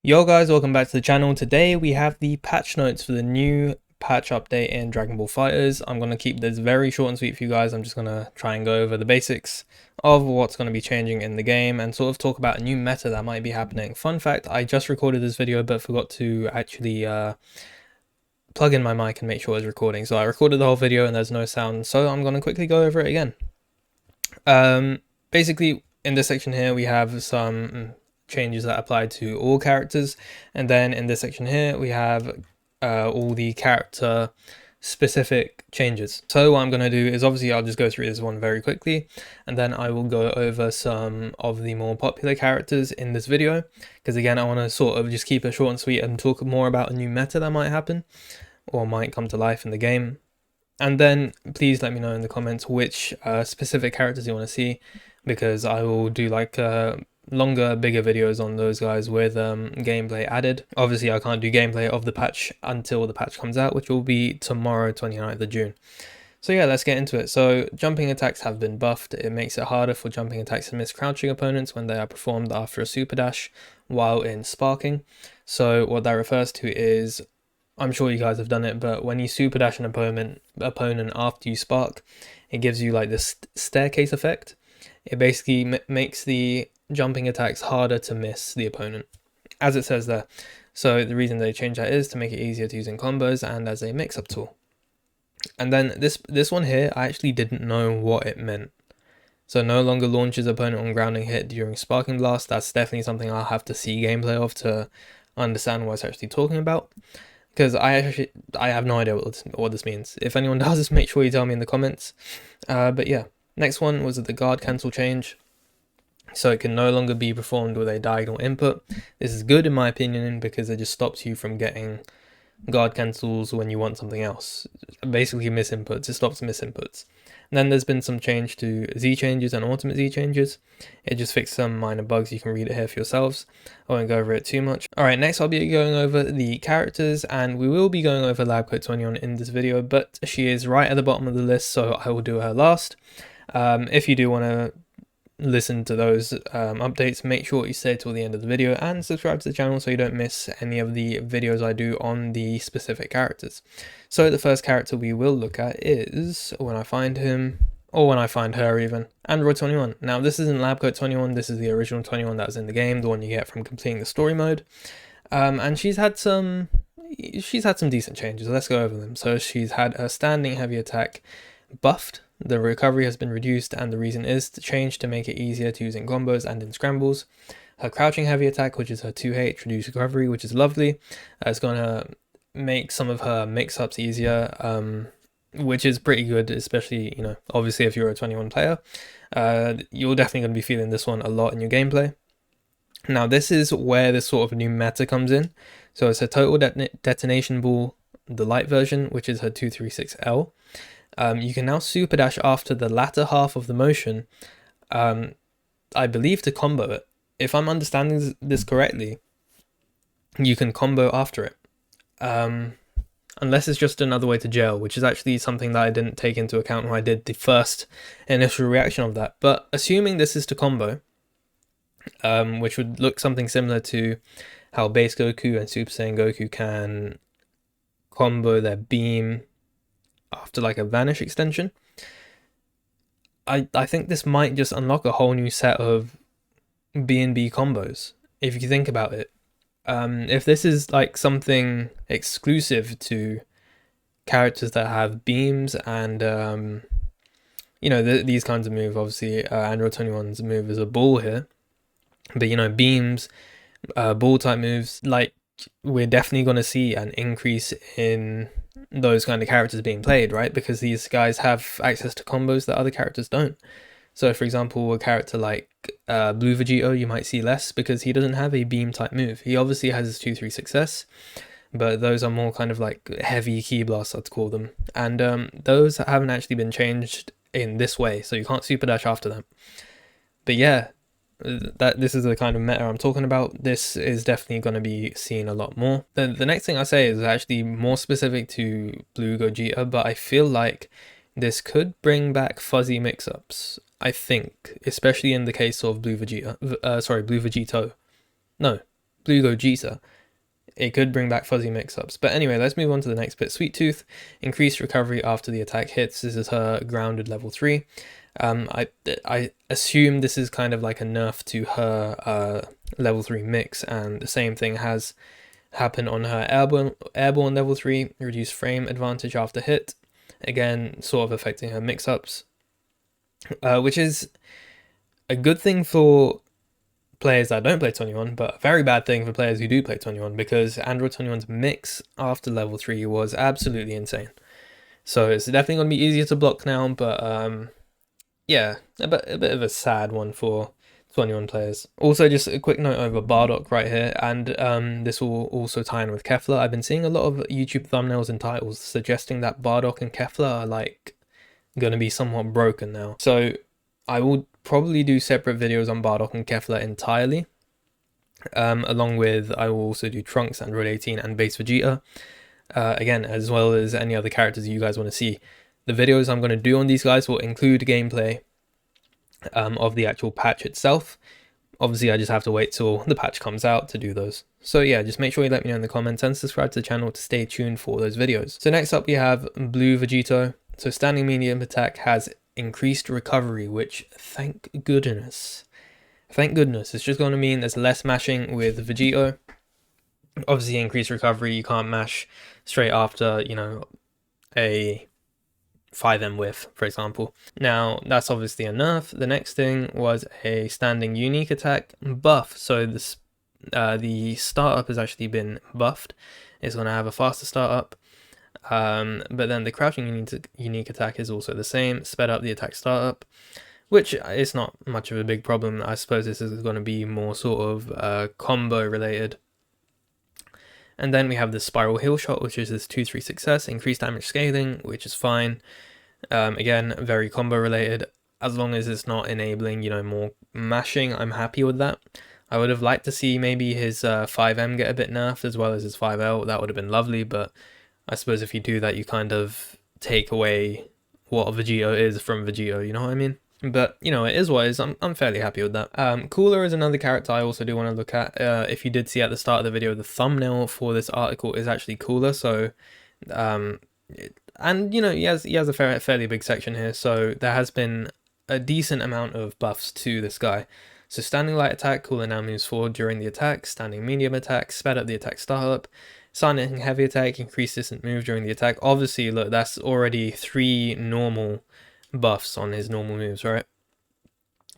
Yo guys, welcome back to the channel. Today we have the patch notes for the new patch update in Dragonball Fighterz. I'm going to keep this very short and sweet for you guys. I'm just going to try and go over the basics of what's going to be changing in the game and sort of talk about a new meta that might be happening. Fun fact, I just recorded this video but forgot to actually plug in my mic and make sure it's recording. So I recorded the whole video and there's no sound, so I'm going to quickly go over it again. Basically, in this section here we have some changes that apply to all characters, and then in this section here we have all the character specific changes. So what I'm going to do is, obviously I'll just go through this one very quickly, and then I will go over some of the more popular characters in this video, because again I want to sort of just keep it short and sweet and talk more about a new meta that might happen or might come to life in the game. And then please let me know in the comments which specific characters you want to see, because I will do like longer, bigger videos on those guys with gameplay added. Obviously I can't do gameplay of the patch until the patch comes out, which will be tomorrow, 29th of June. So yeah, let's get into it. So jumping attacks have been buffed. It makes it harder for jumping attacks to miss crouching opponents when they are performed after a super dash while in sparking. So what that refers to is, I'm sure you guys have done it, but when you super dash an opponent after you spark, it gives you like this staircase effect. It basically makes the jumping attacks harder to miss the opponent, as it says there. So the reason they changed that is to make it easier to use in combos and as a mix-up tool. And then this one here, I actually didn't know what it meant. So no longer launches opponent on grounding hit during sparking blast. That's definitely something I'll have to see gameplay of to understand what it's actually talking about, because I have no idea what this means. If anyone does, make sure you tell me in the comments. But yeah, next one was the guard cancel change. So it can no longer be performed with a diagonal input. This is good in my opinion, because it just stops you from getting guard cancels when you want something else. Basically misinputs, it stops misinputs. And then there's been some change to Z changes and ultimate Z changes. It just fixed some minor bugs. You can read it here for yourselves. I won't go over it too much. Alright, next I'll be going over the characters, and we will be going over Lab Coat 21 in this video, but she is right at the bottom of the list, so I will do her last. If you do want to listen to those updates, make sure you stay till the end of the video and subscribe to the channel so you don't miss any of the videos I do on the specific characters. So the first character we will look at is, when I find him, or when I find her even, Android 21. Now this isn't Lab Coat 21, this is the original 21 that was in the game, the one you get from completing the story mode. And she's had some decent changes. Let's go over them. So she's had her standing heavy attack buffed. The recovery has been reduced, and the reason is to change to make it easier to use in combos and in scrambles. Her crouching heavy attack, which is her 2H, reduced recovery, which is lovely. It's going to make some of her mix-ups easier, which is pretty good, especially, obviously if you're a 21 player. You're definitely going to be feeling this one a lot in your gameplay. Now this is where this sort of new meta comes in. So it's a total detonation ball, the light version, which is her 236L. You can now super dash after the latter half of the motion, I believe, to combo it. If I'm understanding this correctly, you can combo after it. Unless it's just another way to jail, which is actually something that I didn't take into account when I did the first initial reaction of that. But assuming this is to combo, which would look something similar to how base Goku and Super Saiyan Goku can combo their beam after like a vanish extension, I think this might just unlock a whole new set of B&B combos, if you think about it. If this is like something exclusive to characters that have beams and these kinds of moves, obviously Android 21's move is a ball here, but beams, ball type moves, like, we're definitely going to see an increase in those kind of characters being played, right? Because these guys have access to combos that other characters don't. So for example, a character like Blue Vegito, you might see less because he doesn't have a beam type move. He obviously has his 2-3 success, but those are more kind of like heavy key blasts, I'd call them. And those haven't actually been changed in this way, so you can't super dash after them. But yeah, this is the kind of meta I'm talking about. This is definitely going to be seen a lot more. The next thing I say is actually more specific to Blue Gogeta, but I feel like this could bring back fuzzy mix-ups, I think, especially in the case of Blue Vegeta. Blue Vegito. No, Blue Gogeta, it could bring back fuzzy mix-ups. But anyway, let's move on to the next bit. Sweet Tooth, increased recovery after the attack hits. This is her grounded level 3. I assume this is kind of like a nerf to her level 3 mix, and the same thing has happened on her airborne level 3, reduced frame advantage after hit, again sort of affecting her mix-ups, which is a good thing for players that don't play 21, but a very bad thing for players who do play 21, because Android 21's mix after level 3 was absolutely insane. So it's definitely going to be easier to block now, but yeah, a bit of a sad one for 21 players. Also, just a quick note over Bardock right here, and this will also tie in with Kefla. I've been seeing a lot of YouTube thumbnails and titles suggesting that Bardock and Kefla are like going to be somewhat broken now. So I will probably do separate videos on Bardock and Kefla entirely. Along with, I will also do Trunks, Android 18, and Base Vegeta. Again, as well as any other characters you guys want to see. The videos I'm going to do on these guys will include gameplay of the actual patch itself. Obviously, I just have to wait till the patch comes out to do those. So yeah, just make sure you let me know in the comments and subscribe to the channel to stay tuned for those videos. So next up we have Blue Vegito. So standing medium attack has increased recovery, which thank goodness. Thank goodness. It's just going to mean there's less mashing with Vegito. Obviously, increased recovery, you can't mash straight after, you know, a 5M whiff, for example. Now, that's obviously a nerf. The next thing was a standing unique attack buff. So this, the startup has actually been buffed. It's going to have a faster startup. But then the crouching unique attack is also the same, sped up the attack startup, which is not much of a big problem. I suppose this is going to be more sort of combo related. And then we have the Spiral Heal Shot, which is this 2-3 success, increased damage scaling, which is fine. Again, very combo related. As long as it's not enabling, you know, more mashing, I'm happy with that. I would have liked to see maybe his 5M get a bit nerfed as well as his 5L. That would have been lovely, but I suppose if you do that, you kind of take away what Vegito is from Vegito, you know what I mean? But, you know, it is what it is. I'm fairly happy with that. Cooler is another character I also do want to look at. If you did see at the start of the video, the thumbnail for this article is actually Cooler. So, and, you know, he has a fairly big section here. So there has been a decent amount of buffs to this guy. So standing light attack, Cooler now moves forward during the attack. Standing medium attack, sped up the attack startup. Standing heavy attack, increased distant move during the attack. Obviously, look, that's already 3 normal buffs on his normal moves, right?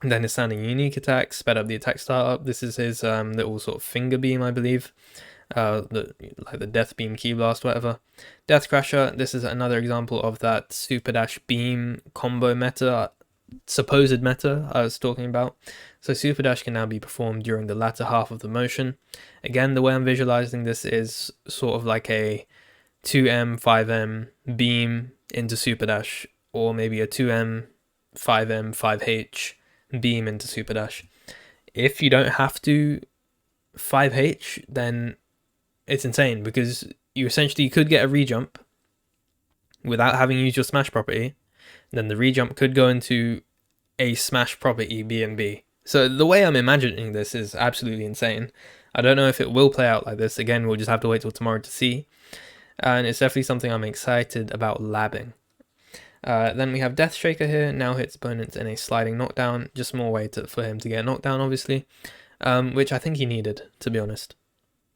And then his standing unique attack, sped up the attack startup. This is his little sort of finger beam, I believe. Like the death beam key blast, whatever. Death Crasher, this is another example of that super dash beam combo meta, supposed meta I was talking about. So super dash can now be performed during the latter half of the motion. Again, the way I'm visualizing this is sort of like a 2M, 5M beam into super dash, or maybe a 2M, 5M, 5H beam into super dash. If you don't have to 5H, then it's insane, because you essentially could get a rejump without having used your smash property. Then the rejump could go into a smash property B&B. So the way I'm imagining this is absolutely insane. I don't know if it will play out like this. Again, we'll just have to wait till tomorrow to see. And it's definitely something I'm excited about labbing. Then we have Death Shaker here, now hits opponents in a sliding knockdown, just more way for him to get knocked down, obviously, which I think he needed, to be honest.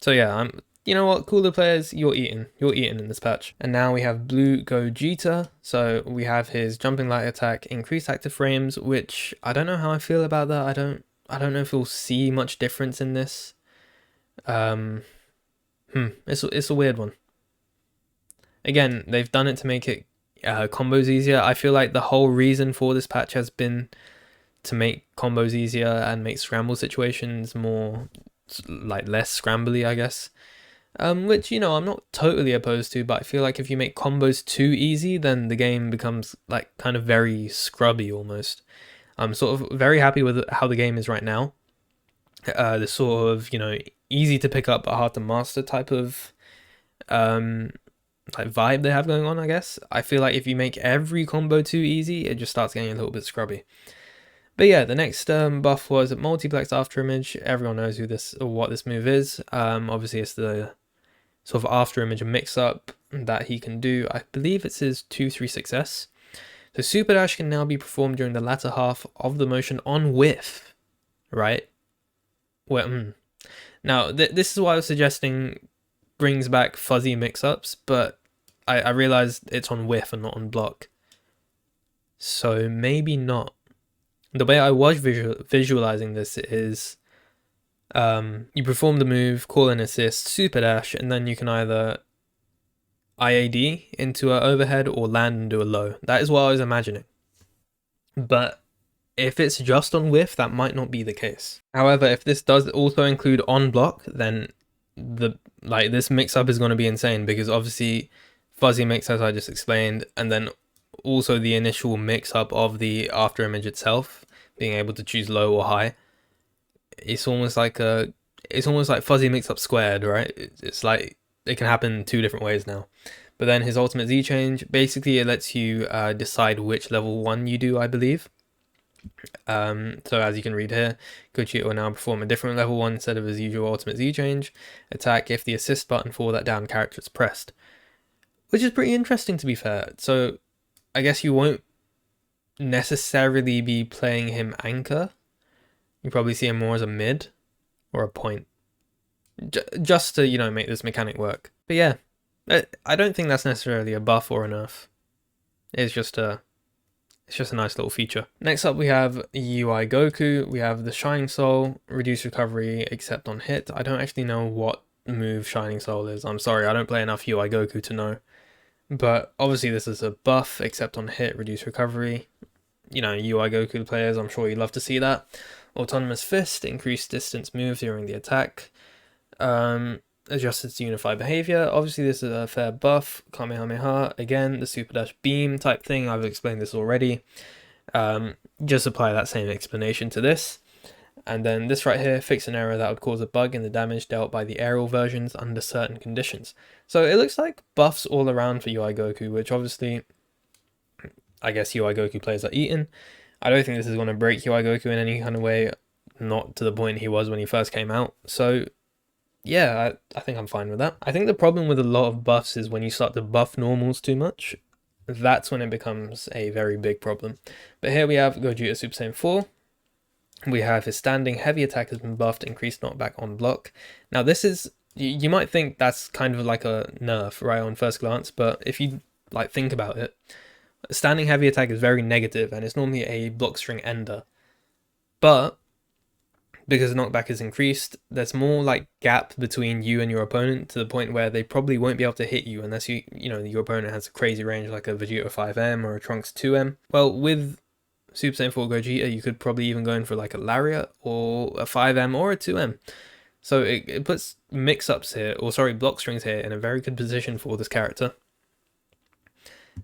So yeah, you know what, Cooler players, you're eating in this patch. And now we have Blue Gogeta, so we have his jumping light attack, increased active frames, which I don't know how I feel about that. I don't know if we'll see much difference in this. It's a weird one. Again, they've done it to make it combos easier. I feel like the whole reason for this patch has been to make combos easier and make scramble situations more, like, less scrambly, I guess. Which, you know, I'm not totally opposed to, but I feel like if you make combos too easy, then the game becomes, like, kind of very scrubby almost. I'm sort of very happy with how the game is right now. The sort of, you know, easy to pick up but hard to master type of like vibe they have going on, I guess. I feel like if you make every combo too easy, it just starts getting a little bit scrubby. But yeah, the next buff was multiplex after image. Everyone knows who this or what this move is. Obviously it's the sort of after image mix up that he can do. I believe it's his 2-3-6S. So super dash can now be performed during the latter half of the motion on whiff, right? Well, now this is why I was suggesting brings back fuzzy mix-ups, but I realized it's on whiff and not on block. So maybe not. The way I was visualizing this is you perform the move, call an assist, super dash, and then you can either IAD into an overhead or land and do a low. That is what I was imagining. But if it's just on whiff, that might not be the case. However, if this does also include on block, then this mix-up is going to be insane, because obviously fuzzy mix, as I just explained, and then also the initial mix-up of the after image itself, being able to choose low or high. It's almost like fuzzy mix-up squared, right? It's like it can happen 2 different ways now. But then his ultimate Z change, basically it lets you decide which level 1 you do, I believe. So as you can read here, Gogeta will now perform a different level 1 instead of his usual ultimate Z change attack if the assist button for that down character is pressed. Which is pretty interesting, to be fair. So I guess you won't necessarily be playing him anchor. You probably see him more as a mid or a point. Just to, you know, make this mechanic work. But yeah, I don't think that's necessarily a buff or a nerf. It's just a nice little feature. Next up we have UI Goku. We have the Shining Soul, reduce recovery except on hit. I don't actually know what move Shining Soul is. I'm sorry, I don't play enough UI Goku to know. But obviously this is a buff, except on hit, reduce recovery. You know, UI Goku players, I'm sure you'd love to see that. Autonomous Fist, increased distance move during the attack. Adjusted to unify behavior. Obviously this is a fair buff. Kamehameha, again, the super dash beam type thing. I've explained this already. Just apply that same explanation to this. And then this right here, fix an error that would cause a bug in the damage dealt by the aerial versions under certain conditions. So it looks like buffs all around for UI Goku, which obviously, I guess UI Goku players are eaten. I don't think this is going to break UI Goku in any kind of way, not to the point he was when he first came out. So yeah, I think I'm fine with that. I think the problem with a lot of buffs is when you start to buff normals too much. That's when it becomes a very big problem. But here we have Gogeta Super Saiyan 4. We have his standing heavy attack has been buffed, increased knockback on block. Now this is, you might think that's kind of like a nerf, right, on first glance, but if you like think about it, standing heavy attack is very negative and it's normally a block string ender. But because knockback is increased, there's more like gap between you and your opponent, to the point where they probably won't be able to hit you unless you know, your opponent has a crazy range like a Vegeta 5M or a Trunks 2M. Well, with Super Saiyan 4 Gogeta, you could probably even go in for like a Lariat or a 5M or a 2M. So it puts mix-ups here, or sorry, block strings here in a very good position for this character.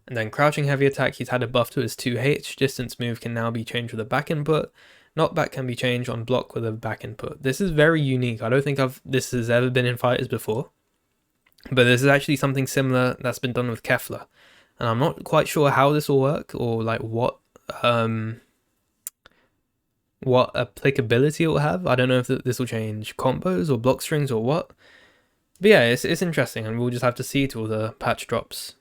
And then crouching heavy attack, he's had a buff to his 2H. Distance move can now be changed with a back input. Knockback can be changed on block with a back input. This is very unique. I don't think this has ever been in fighters before. But this is actually something similar that's been done with Kefla. And I'm not quite sure how this will work, or like what applicability it will have. I don't know if this will change combos or block strings or what. But yeah, it's interesting, and we'll just have to see till the patch drops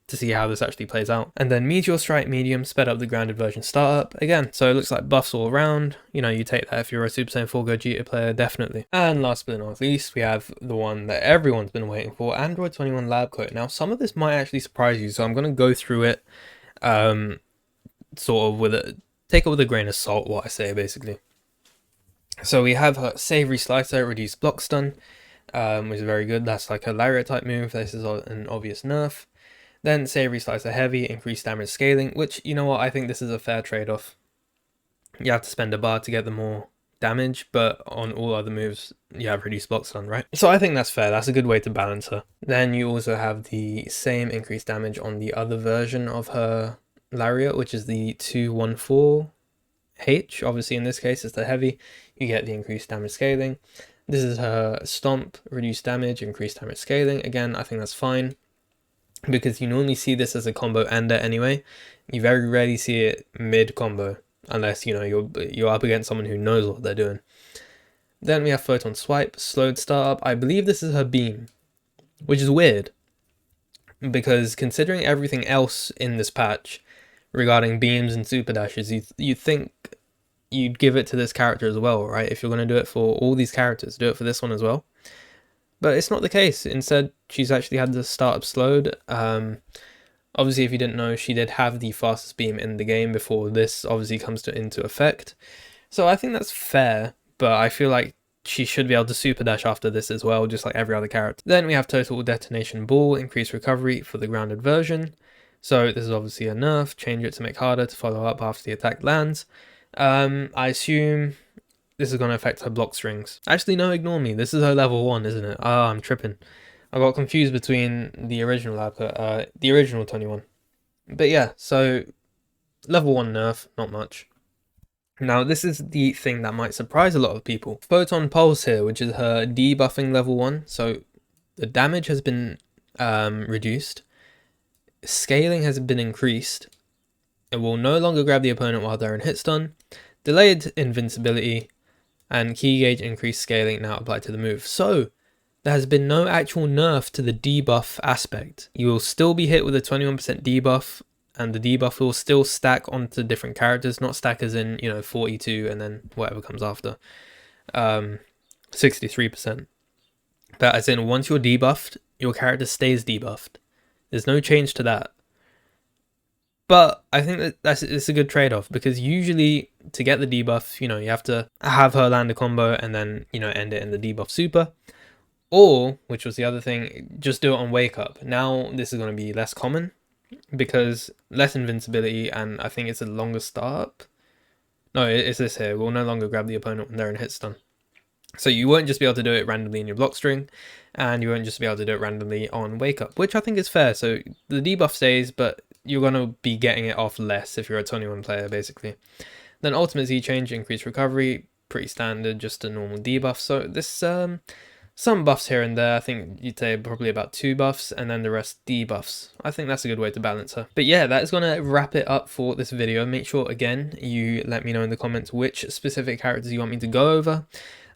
to see how this actually plays out. And then Meteor Strike Medium sped up the grounded version startup again. So it looks like buffs all around. You know, you take that if you're a Super Saiyan 4 Gogeta player, definitely. And last but not least, we have the one that everyone's been waiting for, Android 21 Lab Coat. Now, some of this might actually surprise you, so I'm going to go through it sort of take it with a grain of salt, what I say, basically. So we have her Savory Slicer, reduced block stun, which is very good. That's like a Lariat type move. This is an obvious nerf. Then Savory Slicer Heavy, increased damage scaling, which, you know what, I think this is a fair trade-off. You have to spend a bar to get the more damage, but on all other moves, you have reduced block stun, right? So I think that's fair. That's a good way to balance her. Then you also have the same increased damage on the other version of her Lariat, which is the 214H. Obviously, in this case, it's the Heavy. You get the increased damage scaling. This is her Stomp, reduced damage, increased damage scaling. Again, I think that's fine, because you normally see this as a combo ender anyway. You very rarely see it mid-combo. unless, you know, you're up against someone who knows what they're doing. Then we have Photon Swipe, slowed startup. I believe this is her beam, which is weird, because considering everything else in this patch regarding beams and super dashes, you think you'd give it to this character as well, right? If you're going to do it for all these characters, do it for this one as well. But it's not the case. Instead, she's actually had the startup slowed. Obviously, if you didn't know, she did have the fastest beam in the game before this obviously comes into effect. So I think that's fair, but I feel like she should be able to super dash after this as well, just like every other character. Then we have Total Detonation Ball, increased recovery for the grounded version. So this is obviously a nerf, change it to make harder to follow up after the attack lands. I assume this is going to affect her block strings. Actually, no, ignore me. This is her level 1, isn't it? Ah, I'm tripping. I got confused between the original the original 21. But yeah, so level 1 nerf, not much. Now, this is the thing that might surprise a lot of people. Photon Pulse here, which is her debuffing level 1. So the damage has been reduced. Scaling has been increased. It will no longer grab the opponent while they're in hit stun. Delayed invincibility and key gauge increased scaling now applied to the move. So there has been no actual nerf to the debuff aspect. You will still be hit with a 21% debuff, and the debuff will still stack onto different characters, not stack as in, you know, 42 and then whatever comes after. 63%. But as in, once you're debuffed, your character stays debuffed. There's no change to that. But I think that it's a good trade-off, because usually to get the debuff, you know, you have to have her land a combo and then, you know, end it in the debuff super. Or, which was the other thing, just do it on wake up. Now this is going to be less common because less invincibility, and I think it's a longer startup. No, it's this here. We'll no longer grab the opponent when they're in hit stun. So you won't just be able to do it randomly in your block string, and you won't just be able to do it randomly on wake up, which I think is fair. So the debuff stays, but you're going to be getting it off less if you're a 21 player, basically. Then ultimate Z change, increased recovery, pretty standard, just a normal debuff. So this some buffs here and there. I think you'd say probably about 2 buffs, and then the rest debuffs. I think that's a good way to balance her. But yeah, that is going to wrap it up for this video. Make sure, again, you let me know in the comments which specific characters you want me to go over.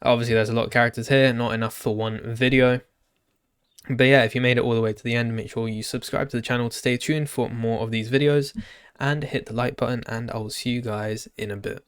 Obviously, there's a lot of characters here, not enough for one video. But yeah, if you made it all the way to the end, make sure you subscribe to the channel to stay tuned for more of these videos, and hit the like button, and I will see you guys in a bit.